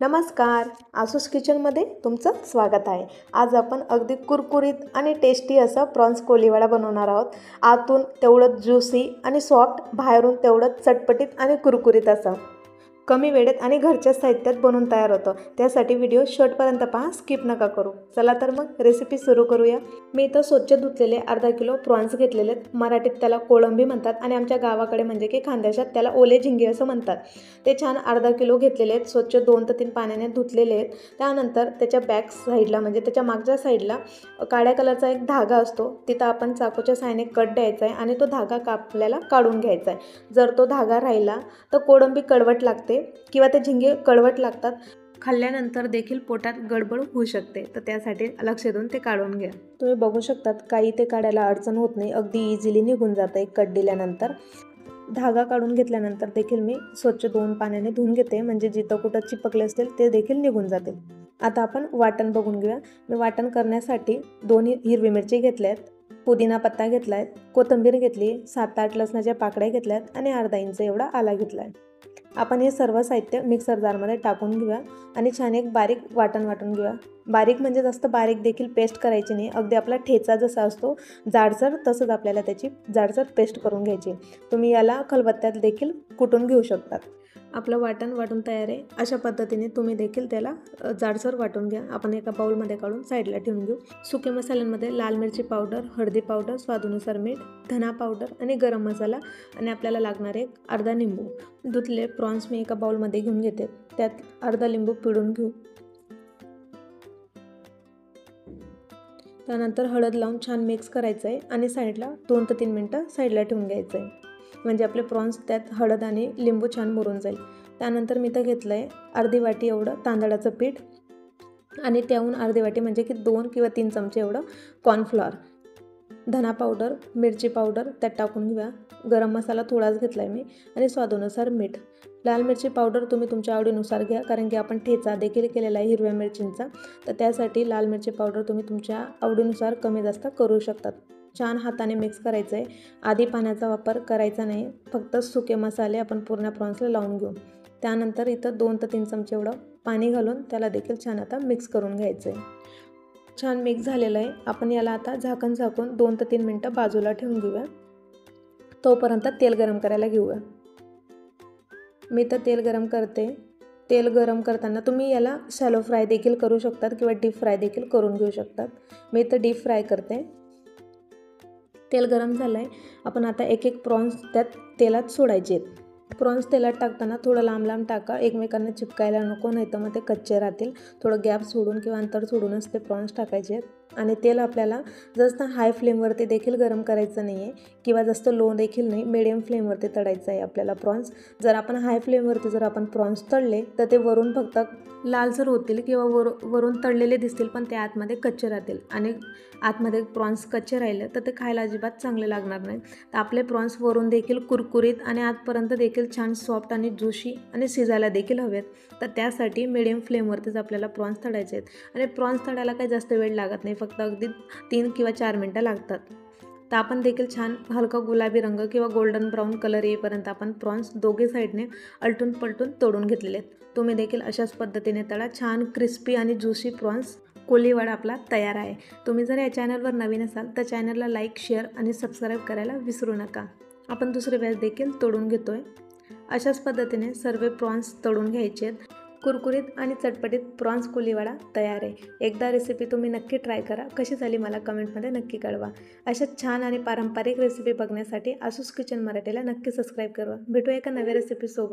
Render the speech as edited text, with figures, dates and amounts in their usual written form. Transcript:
नमस्कार, आसूस किचनमध्ये तुमचं स्वागत आहे। आज आपण अगदी कुरकुरीत आणि टेस्टी असा प्रॉन्स कोलीवाडा बनवणार आहोत। आतून तेवढंच ज्युसी आणि सॉफ्ट, बाहेरून तेवढंच चटपटीत आणि कुरकुरीत असं। कमी वेळेत आणि घरच्या साहित्यात बनवून तयार होतं। त्यासाठी व्हिडिओ शेवटपर्यंत पहा, स्किप नका करू। चला तर मग रेसिपी सुरू करूया। मी इथं स्वच्छ धुतलेले अर्धा किलो प्रॉन्स घेतलेले आहेत। मराठीत त्याला कोळंबी म्हणतात आणि आमच्या गावाकडे म्हणजे की खानदेशात त्याला ओले झिंगे असं म्हणतात। ते छान अर्धा किलो घेतलेले आहेत, स्वच्छ 2 ते 3 पाण्याने धुतलेले आहेत। त्यानंतर त्याच्या बॅक साईडला म्हणजे त्याच्या मागच्या साईडला काळ्या कलरचा एक धागा असतो, तिथं आपण चाकूच्या साहाय्याने कट द्यायचा आहे आणि तो धागा आपल्याला काढून घ्यायचा आहे। जर तो धागा राहिला तर कोळंबी कडवट लागते किंवा ते झिंगे कडवट लागतात, खाल्ल्यानंतर देखील पोटात गडबड होऊ शकते, तर त्यासाठी लक्ष देऊन ते काढून घ्या। तुम्ही बघू शकतात काही ते काढायला अडचण होत नाही, अगदी इझिली निघून जातं एक कट दिल्यानंतर। धागा काढून घेतल्यानंतर देखील मी स्वच्छ 2 पाण्याने धुवून घेते, म्हणजे जिथं कुठं चिपकले असतील ते देखील निघून जातील। आता आपण वाटण बघून घेऊया। मी वाटण करण्यासाठी 2 हिरवी मिरची घेतल्या आहेत, पुदिना पत्ता घेतला आहे, कोथिंबीर घेतली, 7-8 लसणाच्या पाकळ्या घेतल्या आहेत आणि अर्धा इंच एवढा आला घेतला आहे। आपण हे सर्व साहित्य मिक्सर जारमध्ये टाकून घेऊया आणि छान एक बारीक वाटून घेऊया। बारीक म्हणजे जास्त बारीक देखील पेस्ट करायची नाही, अगदी आपला ठेचा जसा असतो जाडसर तसंच आपल्याला त्याची जाडसर पेस्ट करून घ्यायची। तुम्ही याला खलबत्त्यात देखील कुटून घेऊ शकतात। आपलं वाटण वाटून तयार आहे। अशा पद्धतीने तुम्ही देखील त्याला जाडसर वाटून घ्या। आपण एका बाउलमध्ये काढून साईडला ठेवून घेऊ। सुके मसाल्यांमध्ये लाल मिरची पावडर, हळदी पावडर, स्वादानुसार मीठ, धना पावडर आणि गरम मसाला आणि आपल्याला लागणार एक अर्धा लिंबू। धुतलेले प्रॉन्स मी एका बाउलमध्ये घेऊन घेते, त्यात अर्धा लिंबू पिळून घेऊ। त्यानंतर हळद लावून छान मिक्स करायचं आहे आणि साईडला 2 ते 3 मिनिटं साईडला ठेवून घ्यायचं आहे, म्हणजे आपले प्रॉन्स त्यात हळद आणि लिंबू छान मुरून जाईल। त्यानंतर मी तर घेतलं आहे अर्धी वाटी एवढं तांदळाचं पीठ आणि त्याहून अर्धी वाटी म्हणजे की 2 किंवा 3 चमचे एवढं कॉर्नफ्लॉवर, धना पावडर, मिरची पावडर त्यात टाकून घेऊया। गरम मसाला थोडाच घेतला आहे मी आणि स्वादानुसार मीठ। लाल मिरची पावडर तुम्ही तुमच्या आवडीनुसार घ्या, कारण की आपण ठेचा देखील केलेला आहे हिरव्या मिरचींचा, तर त्यासाठी लाल मिरची पावडर तुम्ही तुमच्या आवडीनुसार कमी जास्त करू शकतात। छान हाताने मिक्स करायचं आहे। आधी पाण्याचा वापर करायचा नाही, फक्त सुके मसाले आपण पूर्ण प्रॉन्सला लावून घेऊ। त्यानंतर इथं 2 ते 3 चमचे एवढं पाणी घालून त्याला देखील छान आता मिक्स करून घ्यायचं आहे। छान मिक्स झालेलं आहे। आपण याला आता झाकण झाकून 2 ते 3 मिनिटं बाजूला ठेवून घेऊया, तोपर्यंत तेल गरम करायला घेऊया। मी तर तेल गरम करते। तेल गरम करताना तुम्ही याला शॅलो फ्राय देखील करू शकतात किंवा डीप फ्राय देखील करून घेऊ शकतात। मी तर डीप फ्राय करते। तेल गरम झालं आहे, आपण आता एक एक प्रॉन्स त्यात तेलात सोडायचे आहेत। प्रॉन्स तेलात टाकताना थोडं लांब लांब टाका, एकमेकांना चिपकायला नको, नाही तर मग ते कच्चे राहतील। थोडं गॅप सोडून किंवा अंतर सोडूनच ते प्रॉन्स टाकायचे आहेत। आणि तेल आपल्याला जास्त हाय फ्लेमवरती देखील गरम करायचं नाही आहे किंवा जास्त लो देखील नाही, मिडियम फ्लेमवरती तळायचं आहे आपल्याला प्रॉन्स। जर आपण हाय फ्लेमवरती जर आपण प्रॉन्स तळले तर ते वरून फक्त लालसर होतील किंवा वरून तळलेले दिसतील, पण ते आतमध्ये कच्चे राहतील आणि आतमध्ये प्रॉन्स कच्चे राहिले तर ते खायला अजिबात चांगले लागणार नाही। तर आपले प्रॉन्स वरून देखील कुरकुरीत आणि आतपर्यंत देखील छान सॉफ्ट आणि ज्युशी आणि शिजायला देखील हवेत, तर त्यासाठी मिडियम फ्लेमवरतीच आपल्याला प्रॉन्स तळायचे आहेत। आणि प्रॉन्स तळायला काही जास्त वेळ लागत नाही, फक्त अगदी 3 किंवा 4 मिनिटं लागतात। तर आपण देखील छान हलका गुलाबी रंग किंवा गोल्डन ब्राऊन कलर येईपर्यंत आपण प्रॉन्स दोघे साईडने अलटून पलटून तळून घेतलेले आहेत। तुम्ही देखील अशाच पद्धतीने तळा। छान क्रिस्पी आणि ज्युसी प्रॉन्स कोलीवाडा आपला तयार आहे। तुम्ही जर या चॅनलवर नवीन असाल तर चॅनलला लाईक, शेअर आणि सबस्क्राईब करायला विसरू नका। आपण दुसरे बॅच देखील तळून घेतोय। अशाच पद्धतीने सर्व प्रॉन्स तळून घ्यायचे आहेत। कुरकुरीत आणि चटपटीत प्रॉन्स कोलीवाडा तयार आहे। एकदा रेसिपी तुम्ही नक्की ट्राय करा, कशी झाली मला कमेंटमध्ये नक्की कळवा। अशाच छान आणि पारंपरिक रेसिपी बघण्यासाठी आसूस किचन मराठीला नक्की सबस्क्राईब करा। भेटूया एका नव्या रेसिपीसोबत।